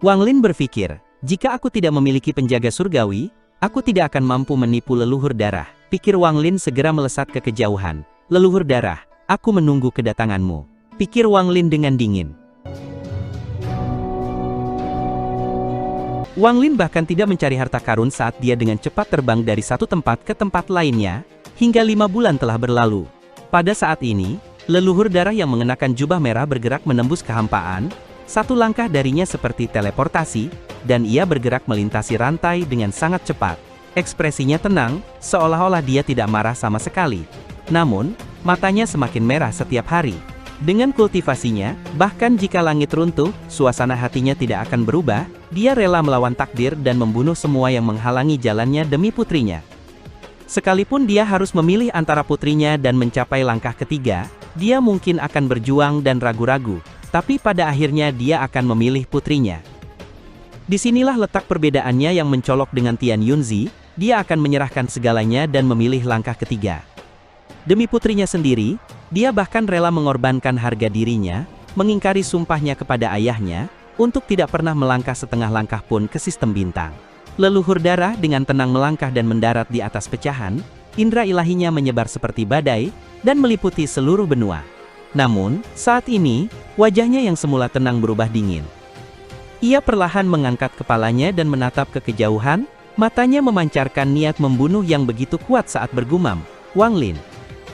Wang Lin berpikir, jika aku tidak memiliki penjaga surgawi, aku tidak akan mampu menipu leluhur darah. Pikir Wang Lin segera melesat ke kejauhan. Leluhur darah, aku menunggu kedatanganmu. Pikir Wang Lin dengan dingin. Wang Lin bahkan tidak mencari harta karun saat dia dengan cepat terbang dari satu tempat ke tempat lainnya, hingga 5 bulan telah berlalu. Pada saat ini, leluhur darah yang mengenakan jubah merah bergerak menembus kehampaan, satu langkah darinya seperti teleportasi, dan ia bergerak melintasi rantai dengan sangat cepat. Ekspresinya tenang, seolah-olah dia tidak marah sama sekali. Namun, matanya semakin merah setiap hari. Dengan kultivasinya, bahkan jika langit runtuh, suasana hatinya tidak akan berubah, dia rela melawan takdir dan membunuh semua yang menghalangi jalannya demi putrinya. Sekalipun dia harus memilih antara putrinya dan mencapai langkah ketiga, dia mungkin akan berjuang dan ragu-ragu, tapi pada akhirnya dia akan memilih putrinya. Disinilah letak perbedaannya yang mencolok dengan Tian Yunzi, dia akan menyerahkan segalanya dan memilih langkah ketiga. Demi putrinya sendiri, dia bahkan rela mengorbankan harga dirinya, mengingkari sumpahnya kepada ayahnya, untuk tidak pernah melangkah setengah langkah pun ke sistem bintang. Leluhur darah dengan tenang melangkah dan mendarat di atas pecahan, indera ilahinya menyebar seperti badai, dan meliputi seluruh benua. Namun, saat ini, wajahnya yang semula tenang berubah dingin. Ia perlahan mengangkat kepalanya dan menatap ke kejauhan, matanya memancarkan niat membunuh yang begitu kuat saat bergumam, Wang Lin.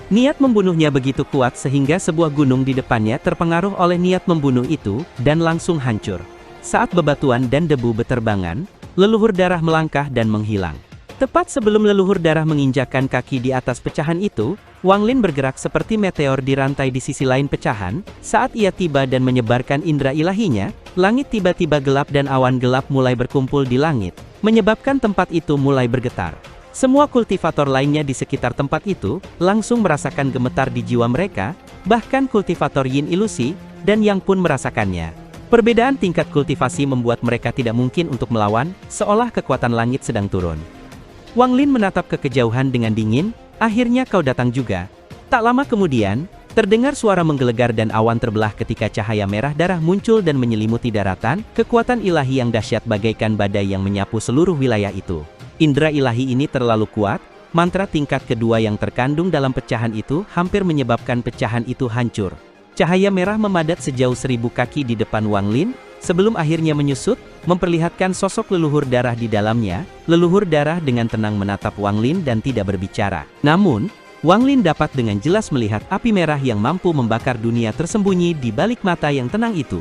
Niat membunuhnya begitu kuat sehingga sebuah gunung di depannya terpengaruh oleh niat membunuh itu, dan langsung hancur. Saat bebatuan dan debu beterbangan, leluhur darah melangkah dan menghilang. Tepat sebelum leluhur darah menginjakkan kaki di atas pecahan itu, Wang Lin bergerak seperti meteor di rantai di sisi lain pecahan. Saat ia tiba dan menyebarkan indera ilahinya, langit tiba-tiba gelap dan awan gelap mulai berkumpul di langit, menyebabkan tempat itu mulai bergetar. Semua kultivator lainnya di sekitar tempat itu, langsung merasakan gemetar di jiwa mereka, bahkan kultivator Yin Ilusi, dan Yang pun merasakannya. Perbedaan tingkat kultivasi membuat mereka tidak mungkin untuk melawan, seolah kekuatan langit sedang turun. Wang Lin menatap ke kejauhan dengan dingin, akhirnya kau datang juga. Tak lama kemudian, terdengar suara menggelegar dan awan terbelah ketika cahaya merah darah muncul dan menyelimuti daratan, kekuatan ilahi yang dahsyat bagaikan badai yang menyapu seluruh wilayah itu. Indera ilahi ini terlalu kuat, mantra tingkat kedua yang terkandung dalam pecahan itu hampir menyebabkan pecahan itu hancur. Cahaya merah memadat sejauh 1000 kaki di depan Wang Lin, sebelum akhirnya menyusut, memperlihatkan sosok leluhur darah di dalamnya. Leluhur darah dengan tenang menatap Wang Lin dan tidak berbicara. Namun, Wang Lin dapat dengan jelas melihat api merah yang mampu membakar dunia tersembunyi di balik mata yang tenang itu.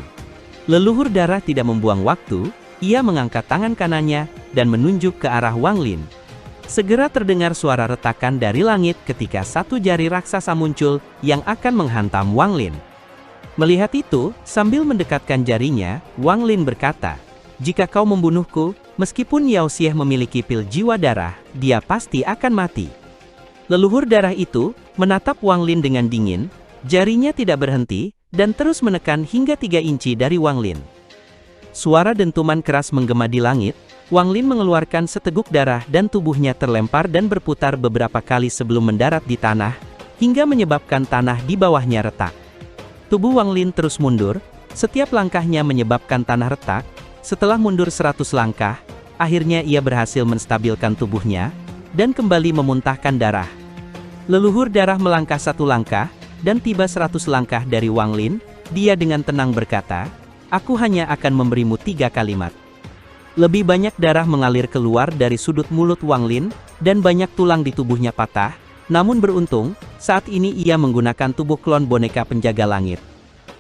Leluhur darah tidak membuang waktu, ia mengangkat tangan kanannya, dan menunjuk ke arah Wang Lin. Segera terdengar suara retakan dari langit ketika satu jari raksasa muncul yang akan menghantam Wang Lin. Melihat itu, sambil mendekatkan jarinya, Wang Lin berkata, "Jika kau membunuhku, meskipun Yao Xie memiliki pil jiwa darah, dia pasti akan mati." Leluhur darah itu menatap Wang Lin dengan dingin, jarinya tidak berhenti, dan terus menekan hingga 3 inci dari Wang Lin. Suara dentuman keras menggema di langit, Wang Lin mengeluarkan seteguk darah dan tubuhnya terlempar dan berputar beberapa kali sebelum mendarat di tanah, hingga menyebabkan tanah di bawahnya retak. Tubuh Wang Lin terus mundur, setiap langkahnya menyebabkan tanah retak. Setelah mundur 100 langkah, akhirnya ia berhasil menstabilkan tubuhnya, dan kembali memuntahkan darah. Leluhur darah melangkah 1 langkah, dan tiba 100 langkah dari Wang Lin. Dia dengan tenang berkata, "Aku hanya akan memberimu 3 kalimat." Lebih banyak darah mengalir keluar dari sudut mulut Wang Lin, dan banyak tulang di tubuhnya patah. Namun beruntung, saat ini ia menggunakan tubuh klon boneka penjaga langit.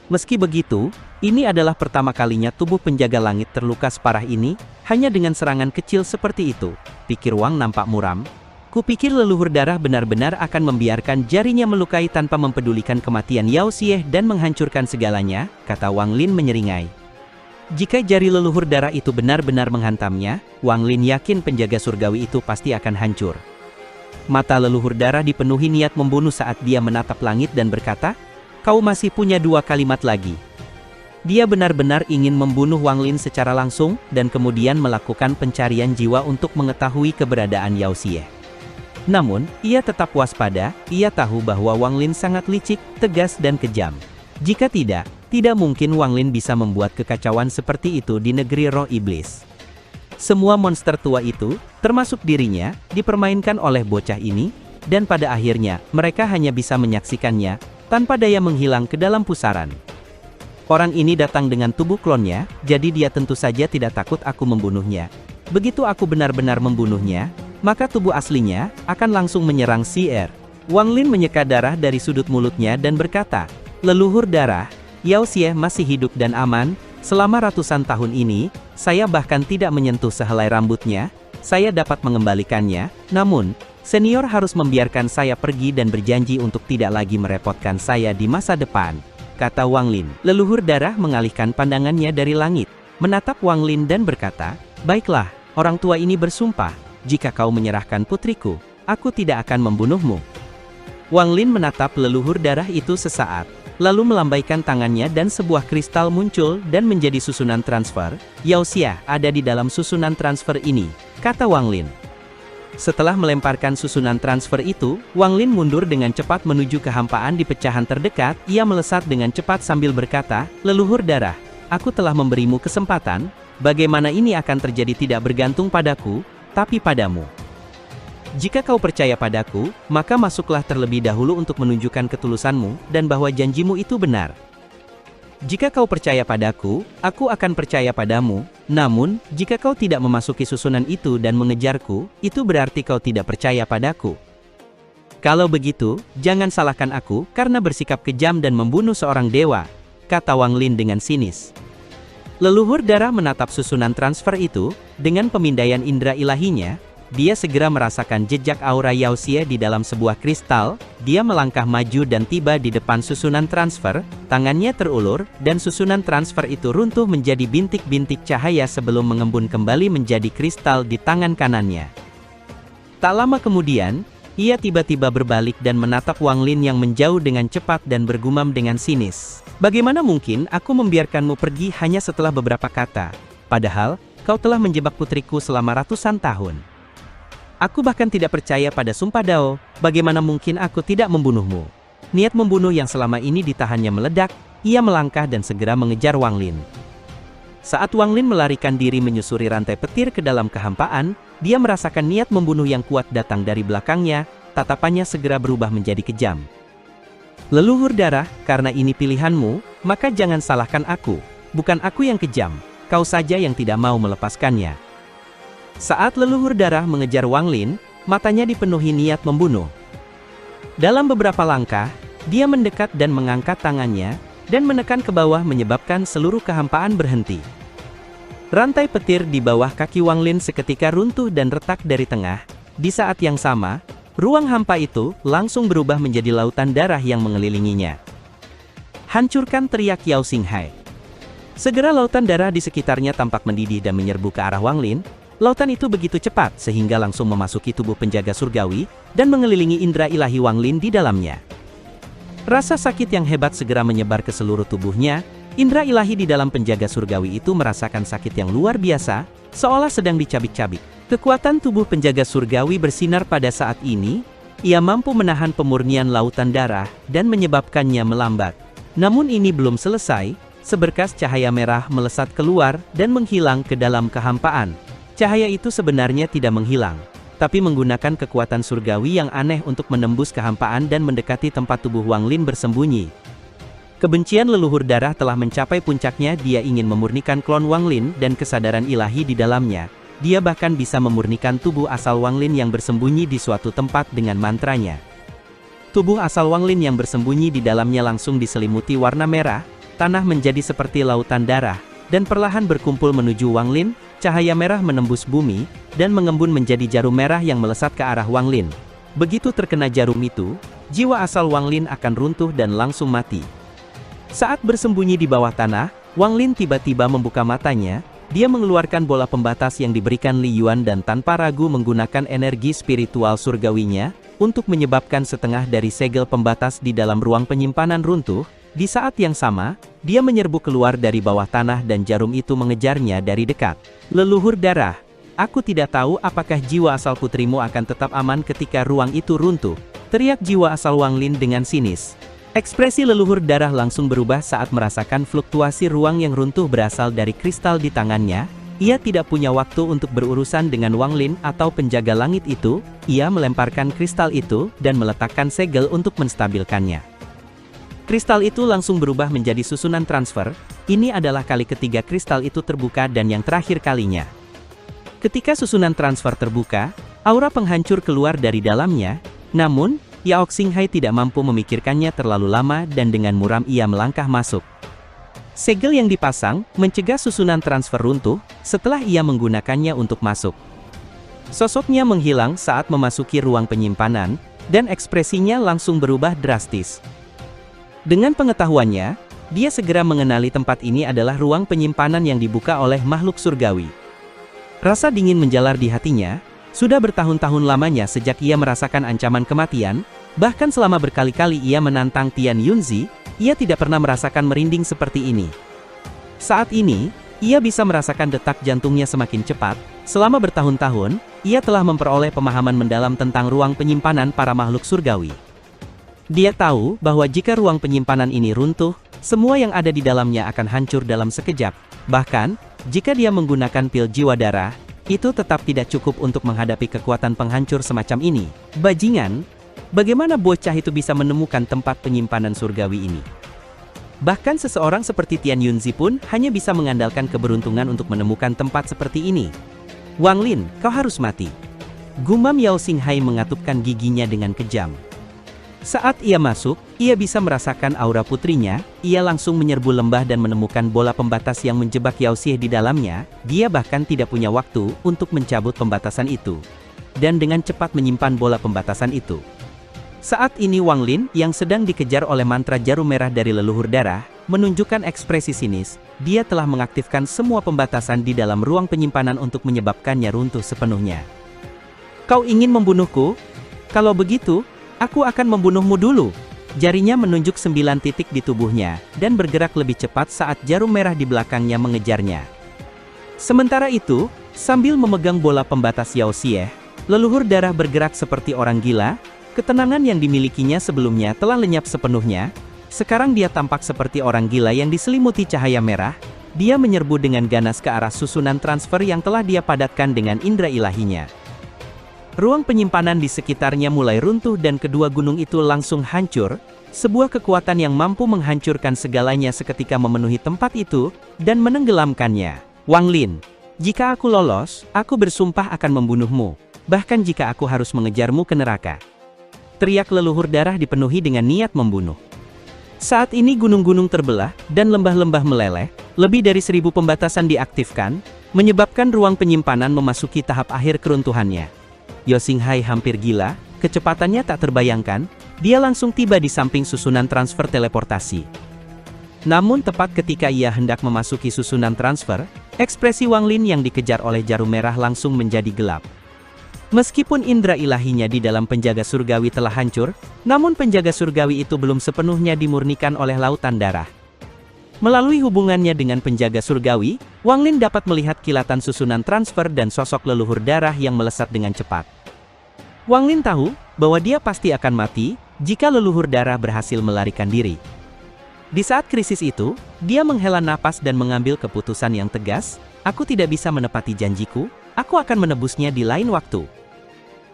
Meski begitu, ini adalah pertama kalinya tubuh penjaga langit terluka separah ini, hanya dengan serangan kecil seperti itu, pikir Wang nampak muram. Kupikir leluhur darah benar-benar akan membiarkan jarinya melukai tanpa mempedulikan kematian Yao Xie dan menghancurkan segalanya, kata Wang Lin menyeringai. Jika jari leluhur darah itu benar-benar menghantamnya, Wang Lin yakin penjaga surgawi itu pasti akan hancur. Mata leluhur darah dipenuhi niat membunuh saat dia menatap langit dan berkata, "Kau masih punya 2 kalimat lagi." Dia benar-benar ingin membunuh Wang Lin secara langsung, dan kemudian melakukan pencarian jiwa untuk mengetahui keberadaan Yao Xie. Namun, ia tetap waspada, ia tahu bahwa Wang Lin sangat licik, tegas dan kejam. Jika tidak Tidak mungkin Wang Lin bisa membuat kekacauan seperti itu di negeri roh iblis. Semua monster tua itu, termasuk dirinya, dipermainkan oleh bocah ini, dan pada akhirnya, mereka hanya bisa menyaksikannya, tanpa daya menghilang ke dalam pusaran. Orang ini datang dengan tubuh klonnya, jadi dia tentu saja tidak takut aku membunuhnya. Begitu aku benar-benar membunuhnya, maka tubuh aslinya akan langsung menyerang CR. Wang Lin menyeka darah dari sudut mulutnya dan berkata, "Leluhur darah, Yao Xie masih hidup dan aman. Selama ratusan tahun ini, saya bahkan tidak menyentuh sehelai rambutnya. Saya dapat mengembalikannya, namun, senior harus membiarkan saya pergi dan berjanji untuk tidak lagi merepotkan saya di masa depan," kata Wang Lin. Leluhur darah mengalihkan pandangannya dari langit, menatap Wang Lin dan berkata, "Baiklah, orang tua ini bersumpah, jika kau menyerahkan putriku, aku tidak akan membunuhmu." Wang Lin menatap leluhur darah itu sesaat, lalu melambaikan tangannya dan sebuah kristal muncul dan menjadi susunan transfer. "Yao Xie ada di dalam susunan transfer ini," kata Wang Lin. Setelah melemparkan susunan transfer itu, Wang Lin mundur dengan cepat menuju kehampaan di pecahan terdekat. Ia melesat dengan cepat sambil berkata, "Leluhur darah, aku telah memberimu kesempatan. Bagaimana ini akan terjadi tidak bergantung padaku, tapi padamu. Jika kau percaya padaku, maka masuklah terlebih dahulu untuk menunjukkan ketulusanmu, dan bahwa janjimu itu benar. Jika kau percaya padaku, aku akan percaya padamu. Namun, jika kau tidak memasuki susunan itu dan mengejarku, itu berarti kau tidak percaya padaku. Kalau begitu, jangan salahkan aku karena bersikap kejam dan membunuh seorang dewa," kata Wang Lin dengan sinis. Leluhur darah menatap susunan transfer itu, dengan pemindaian indera ilahinya. Dia segera merasakan jejak aura Yao Xie di dalam sebuah kristal. Dia melangkah maju dan tiba di depan susunan transfer, tangannya terulur, dan susunan transfer itu runtuh menjadi bintik-bintik cahaya sebelum mengembun kembali menjadi kristal di tangan kanannya. Tak lama kemudian, ia tiba-tiba berbalik dan menatap Wang Lin yang menjauh dengan cepat dan bergumam dengan sinis, "Bagaimana mungkin aku membiarkanmu pergi hanya setelah beberapa kata? Padahal, kau telah menjebak putriku selama ratusan tahun. Aku bahkan tidak percaya pada sumpah Dao, bagaimana mungkin aku tidak membunuhmu?" Niat membunuh yang selama ini ditahannya meledak, ia melangkah dan segera mengejar Wang Lin. Saat Wang Lin melarikan diri menyusuri rantai petir ke dalam kehampaan, dia merasakan niat membunuh yang kuat datang dari belakangnya, tatapannya segera berubah menjadi kejam. "Leluhur darah, karena ini pilihanmu, maka jangan salahkan aku. Bukan aku yang kejam, kau saja yang tidak mau melepaskannya." Saat leluhur darah mengejar Wang Lin, matanya dipenuhi niat membunuh. Dalam beberapa langkah, dia mendekat dan mengangkat tangannya, dan menekan ke bawah menyebabkan seluruh kehampaan berhenti. Rantai petir di bawah kaki Wang Lin seketika runtuh dan retak dari tengah. Di saat yang sama, ruang hampa itu langsung berubah menjadi lautan darah yang mengelilinginya. "Hancurkan!" teriak Yao Xinghai. Segera lautan darah di sekitarnya tampak mendidih dan menyerbu ke arah Wang Lin. Lautan itu begitu cepat sehingga langsung memasuki tubuh penjaga surgawi, dan mengelilingi indera ilahi Wang Lin di dalamnya. Rasa sakit yang hebat segera menyebar ke seluruh tubuhnya. Indera ilahi di dalam penjaga surgawi itu merasakan sakit yang luar biasa, seolah sedang dicabik-cabik. Kekuatan tubuh penjaga surgawi bersinar pada saat ini. Ia mampu menahan pemurnian lautan darah, dan menyebabkannya melambat. Namun ini belum selesai, seberkas cahaya merah melesat keluar, dan menghilang ke dalam kehampaan. Cahaya itu sebenarnya tidak menghilang, tapi menggunakan kekuatan surgawi yang aneh untuk menembus kehampaan dan mendekati tempat tubuh Wang Lin bersembunyi. Kebencian leluhur darah telah mencapai puncaknya. Dia ingin memurnikan klon Wang Lin dan kesadaran ilahi di dalamnya. Dia bahkan bisa memurnikan tubuh asal Wang Lin yang bersembunyi di suatu tempat dengan mantranya. Tubuh asal Wang Lin yang bersembunyi di dalamnya langsung diselimuti warna merah, tanah menjadi seperti lautan darah, dan perlahan berkumpul menuju Wang Lin. Cahaya merah menembus bumi, dan mengembun menjadi jarum merah yang melesat ke arah Wang Lin. Begitu terkena jarum itu, jiwa asal Wang Lin akan runtuh dan langsung mati. Saat bersembunyi di bawah tanah, Wang Lin tiba-tiba membuka matanya. Dia mengeluarkan bola pembatas yang diberikan Li Yuan dan tanpa ragu menggunakan energi spiritual surgawinya, untuk menyebabkan setengah dari segel pembatas di dalam ruang penyimpanan runtuh. Di saat yang sama, dia menyerbu keluar dari bawah tanah dan jarum itu mengejarnya dari dekat. "Leluhur darah, aku tidak tahu apakah jiwa asal putrimu akan tetap aman ketika ruang itu runtuh," teriak jiwa asal Wang Lin dengan sinis. Ekspresi leluhur darah langsung berubah saat merasakan fluktuasi ruang yang runtuh berasal dari kristal di tangannya. Ia tidak punya waktu untuk berurusan dengan Wang Lin atau penjaga langit itu. Ia melemparkan kristal itu dan meletakkan segel untuk menstabilkannya. Kristal itu langsung berubah menjadi susunan transfer. Ini adalah kali ketiga kristal itu terbuka dan yang terakhir kalinya. Ketika susunan transfer terbuka, aura penghancur keluar dari dalamnya. Namun, Yao Xinghai tidak mampu memikirkannya terlalu lama dan dengan muram ia melangkah masuk. Segel yang dipasang mencegah susunan transfer runtuh setelah ia menggunakannya untuk masuk. Sosoknya menghilang saat memasuki ruang penyimpanan, dan ekspresinya langsung berubah drastis. Dengan pengetahuannya, dia segera mengenali tempat ini adalah ruang penyimpanan yang dibuka oleh makhluk surgawi. Rasa dingin menjalar di hatinya. Sudah bertahun-tahun lamanya sejak ia merasakan ancaman kematian, bahkan selama berkali-kali ia menantang Tian Yunzi, ia tidak pernah merasakan merinding seperti ini. Saat ini, ia bisa merasakan detak jantungnya semakin cepat. Selama bertahun-tahun, ia telah memperoleh pemahaman mendalam tentang ruang penyimpanan para makhluk surgawi. Dia tahu bahwa jika ruang penyimpanan ini runtuh, semua yang ada di dalamnya akan hancur dalam sekejap. Bahkan, jika dia menggunakan pil jiwa darah, itu tetap tidak cukup untuk menghadapi kekuatan penghancur semacam ini. Bajingan, bagaimana bocah itu bisa menemukan tempat penyimpanan surgawi ini? Bahkan seseorang seperti Tian Yunzi pun hanya bisa mengandalkan keberuntungan untuk menemukan tempat seperti ini. Wang Lin, kau harus mati. Gumam Yao Xinghai mengatupkan giginya dengan kejam. Saat ia masuk, ia bisa merasakan aura putrinya. Ia langsung menyerbu lembah dan menemukan bola pembatas yang menjebak Yao Xie di dalamnya. Dia bahkan tidak punya waktu untuk mencabut pembatasan itu, dan dengan cepat menyimpan bola pembatasan itu. Saat ini Wang Lin, yang sedang dikejar oleh mantra jarum merah dari leluhur darah, menunjukkan ekspresi sinis. Dia telah mengaktifkan semua pembatasan di dalam ruang penyimpanan untuk menyebabkannya runtuh sepenuhnya. Kau ingin membunuhku? Kalau begitu, aku akan membunuhmu dulu. Jarinya menunjuk 9 titik di tubuhnya, dan bergerak lebih cepat saat jarum merah di belakangnya mengejarnya. Sementara itu, sambil memegang bola pembatas Yao Xie, leluhur darah bergerak seperti orang gila. Ketenangan yang dimilikinya sebelumnya telah lenyap sepenuhnya. Sekarang dia tampak seperti orang gila yang diselimuti cahaya merah. Dia menyerbu dengan ganas ke arah susunan transfer yang telah dia padatkan dengan indera ilahinya. Ruang penyimpanan di sekitarnya mulai runtuh dan kedua gunung itu langsung hancur. Sebuah kekuatan yang mampu menghancurkan segalanya seketika memenuhi tempat itu, dan menenggelamkannya. Wang Lin, jika aku lolos, aku bersumpah akan membunuhmu. Bahkan jika aku harus mengejarmu ke neraka. Teriak leluhur darah dipenuhi dengan niat membunuh. Saat ini gunung-gunung terbelah, dan lembah-lembah meleleh. Lebih dari 1000 pembatasan diaktifkan, menyebabkan ruang penyimpanan memasuki tahap akhir keruntuhannya. Yao Xinghai hampir gila, kecepatannya tak terbayangkan. Dia langsung tiba di samping susunan transfer teleportasi. Namun tepat ketika ia hendak memasuki susunan transfer, ekspresi Wang Lin yang dikejar oleh jarum merah langsung menjadi gelap. Meskipun indera ilahinya di dalam penjaga surgawi telah hancur, namun penjaga surgawi itu belum sepenuhnya dimurnikan oleh lautan darah. Melalui hubungannya dengan penjaga surgawi, Wang Lin dapat melihat kilatan susunan transfer dan sosok leluhur darah yang melesat dengan cepat. Wang Lin tahu bahwa dia pasti akan mati jika leluhur darah berhasil melarikan diri. Di saat krisis itu, dia menghela napas dan mengambil keputusan yang tegas. Aku tidak bisa menepati janjiku, aku akan menebusnya di lain waktu.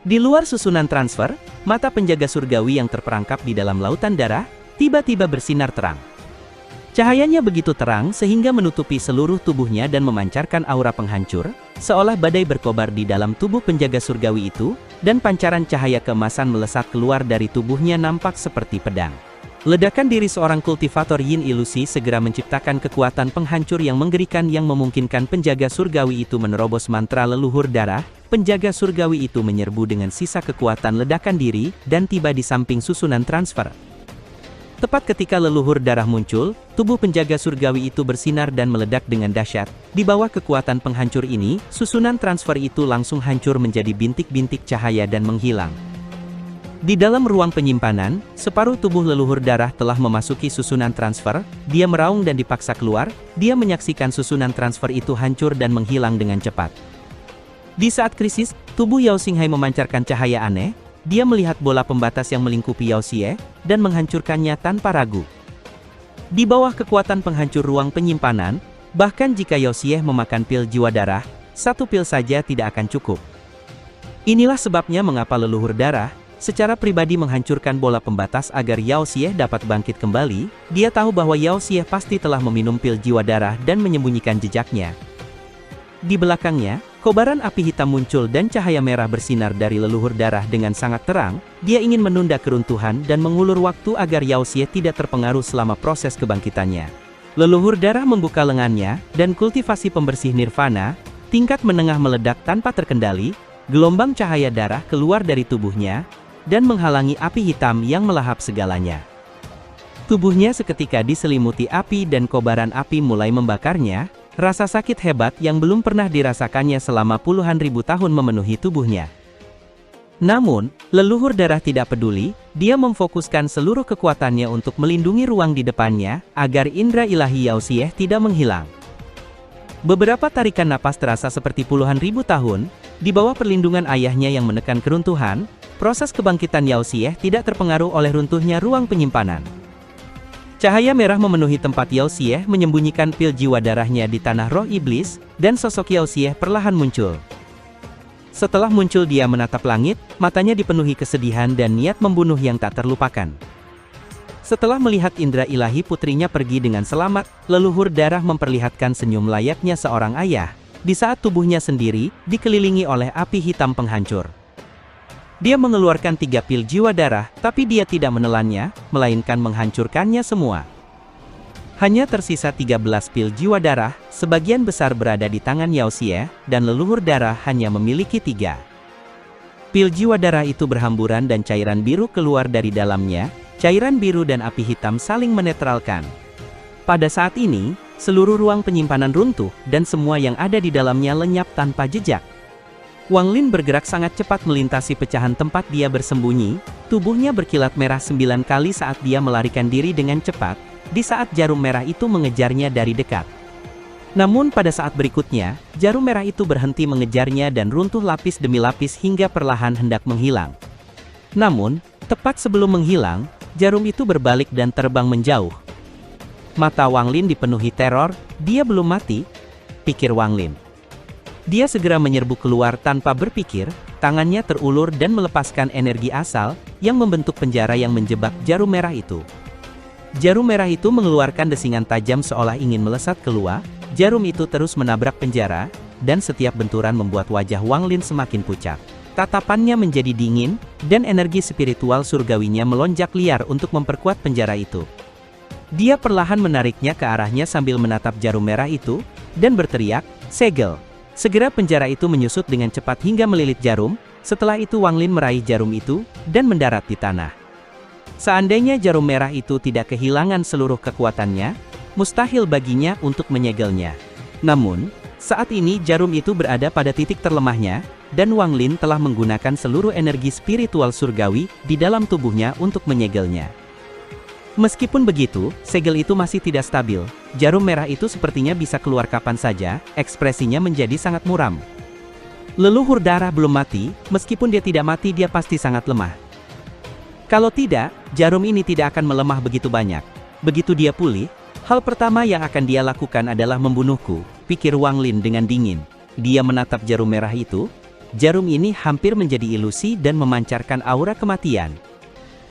Di luar susunan transfer, mata penjaga surgawi yang terperangkap di dalam lautan darah, tiba-tiba bersinar terang. Cahayanya begitu terang sehingga menutupi seluruh tubuhnya dan memancarkan aura penghancur, seolah badai berkobar di dalam tubuh penjaga surgawi itu, dan pancaran cahaya keemasan melesat keluar dari tubuhnya nampak seperti pedang. Ledakan diri seorang kultivator yin ilusi segera menciptakan kekuatan penghancur yang mengerikan yang memungkinkan penjaga surgawi itu menerobos mantra leluhur darah. Penjaga surgawi itu menyerbu dengan sisa kekuatan ledakan diri, dan tiba di samping susunan transfer. Tepat ketika leluhur darah muncul, tubuh penjaga surgawi itu bersinar dan meledak dengan dahsyat. Di bawah kekuatan penghancur ini, susunan transfer itu langsung hancur menjadi bintik-bintik cahaya dan menghilang. Di dalam ruang penyimpanan, separuh tubuh leluhur darah telah memasuki susunan transfer. Dia meraung dan dipaksa keluar. Dia menyaksikan susunan transfer itu hancur dan menghilang dengan cepat. Di saat krisis, tubuh Yao Xinghai memancarkan cahaya aneh. dia melihat bola pembatas yang melingkupi Yao Xie, dan menghancurkannya tanpa ragu. Di bawah kekuatan penghancur ruang penyimpanan, bahkan jika Yao Xie memakan pil jiwa darah, satu pil saja tidak akan cukup. Inilah sebabnya mengapa leluhur darah, secara pribadi menghancurkan bola pembatas agar Yao Xie dapat bangkit kembali. Dia tahu bahwa Yao Xie pasti telah meminum pil jiwa darah dan menyembunyikan jejaknya. Di belakangnya, kobaran api hitam muncul dan cahaya merah bersinar dari leluhur darah dengan sangat terang. Dia ingin menunda keruntuhan dan mengulur waktu agar Yao Xie tidak terpengaruh selama proses kebangkitannya. Leluhur darah membuka lengannya, dan kultivasi pembersih nirvana, tingkat menengah meledak tanpa terkendali. Gelombang cahaya darah keluar dari tubuhnya, dan menghalangi api hitam yang melahap segalanya. Tubuhnya seketika diselimuti api dan kobaran api mulai membakarnya. Rasa sakit hebat yang belum pernah dirasakannya selama puluhan ribu tahun memenuhi tubuhnya. Namun, leluhur darah tidak peduli, dia memfokuskan seluruh kekuatannya untuk melindungi ruang di depannya, agar indera ilahi Yao Xie tidak menghilang. Beberapa tarikan napas terasa seperti puluhan ribu tahun, di bawah perlindungan ayahnya yang menekan keruntuhan, proses kebangkitan Yao Xie tidak terpengaruh oleh runtuhnya ruang penyimpanan. Cahaya merah memenuhi tempat Yao Xie menyembunyikan pil jiwa darahnya di tanah roh iblis, dan sosok Yao Xie perlahan muncul. Setelah muncul dia menatap langit, matanya dipenuhi kesedihan dan niat membunuh yang tak terlupakan. Setelah melihat indera ilahi putrinya pergi dengan selamat, leluhur darah memperlihatkan senyum layaknya seorang ayah, di saat tubuhnya sendiri dikelilingi oleh api hitam penghancur. Dia mengeluarkan 3 pil jiwa darah, tapi dia tidak menelannya, melainkan menghancurkannya semua. Hanya tersisa 13 pil jiwa darah, sebagian besar berada di tangan Yao Xie, dan leluhur darah hanya memiliki 3. Pil jiwa darah itu berhamburan dan cairan biru keluar dari dalamnya, cairan biru dan api hitam saling menetralkan. Pada saat ini, seluruh ruang penyimpanan runtuh, dan semua yang ada di dalamnya lenyap tanpa jejak. Wang Lin bergerak sangat cepat melintasi pecahan tempat dia bersembunyi, tubuhnya berkilat merah 9 kali saat dia melarikan diri dengan cepat, di saat jarum merah itu mengejarnya dari dekat. Namun pada saat berikutnya, jarum merah itu berhenti mengejarnya dan runtuh lapis demi lapis hingga perlahan hendak menghilang. Namun, tepat sebelum menghilang, jarum itu berbalik dan terbang menjauh. Mata Wang Lin dipenuhi teror, dia belum mati, pikir Wang Lin. Dia segera menyerbu keluar tanpa berpikir, tangannya terulur dan melepaskan energi asal, yang membentuk penjara yang menjebak jarum merah itu. Jarum merah itu mengeluarkan desingan tajam seolah ingin melesat keluar, jarum itu terus menabrak penjara, dan setiap benturan membuat wajah Wang Lin semakin pucat. Tatapannya menjadi dingin, dan energi spiritual surgawinya melonjak liar untuk memperkuat penjara itu. Dia perlahan menariknya ke arahnya sambil menatap jarum merah itu, dan berteriak, "Segel!" Segera penjara itu menyusut dengan cepat hingga melilit jarum. Setelah itu Wang Lin meraih jarum itu, dan mendarat di tanah. Seandainya jarum merah itu tidak kehilangan seluruh kekuatannya, mustahil baginya untuk menyegelnya. Namun, saat ini jarum itu berada pada titik terlemahnya, dan Wang Lin telah menggunakan seluruh energi spiritual surgawi di dalam tubuhnya untuk menyegelnya. Meskipun begitu, segel itu masih tidak stabil. Jarum merah itu sepertinya bisa keluar kapan saja, ekspresinya menjadi sangat muram. Leluhur darah belum mati, meskipun dia tidak mati dia pasti sangat lemah. Kalau tidak, jarum ini tidak akan melemah begitu banyak. Begitu dia pulih, hal pertama yang akan dia lakukan adalah membunuhku, pikir Wang Lin dengan dingin. Dia menatap jarum merah itu. Jarum ini hampir menjadi ilusi dan memancarkan aura kematian.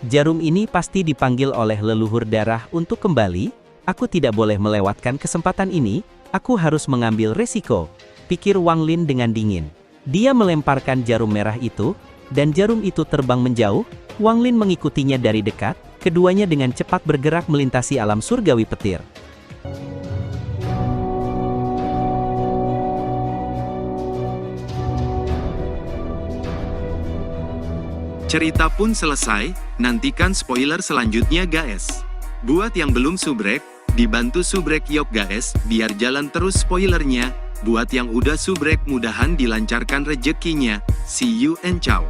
Jarum ini pasti dipanggil oleh leluhur darah untuk kembali. Aku tidak boleh melewatkan kesempatan ini, aku harus mengambil resiko, pikir Wang Lin dengan dingin. Dia melemparkan jarum merah itu, dan jarum itu terbang menjauh. Wang Lin mengikutinya dari dekat, keduanya dengan cepat bergerak melintasi alam surgawi petir. Cerita pun selesai, nantikan spoiler selanjutnya guys. Buat yang belum subrek, dibantu subrek yok guys, biar jalan terus spoilernya. Buat yang udah subrek mudahan dilancarkan rezekinya. See you and ciao.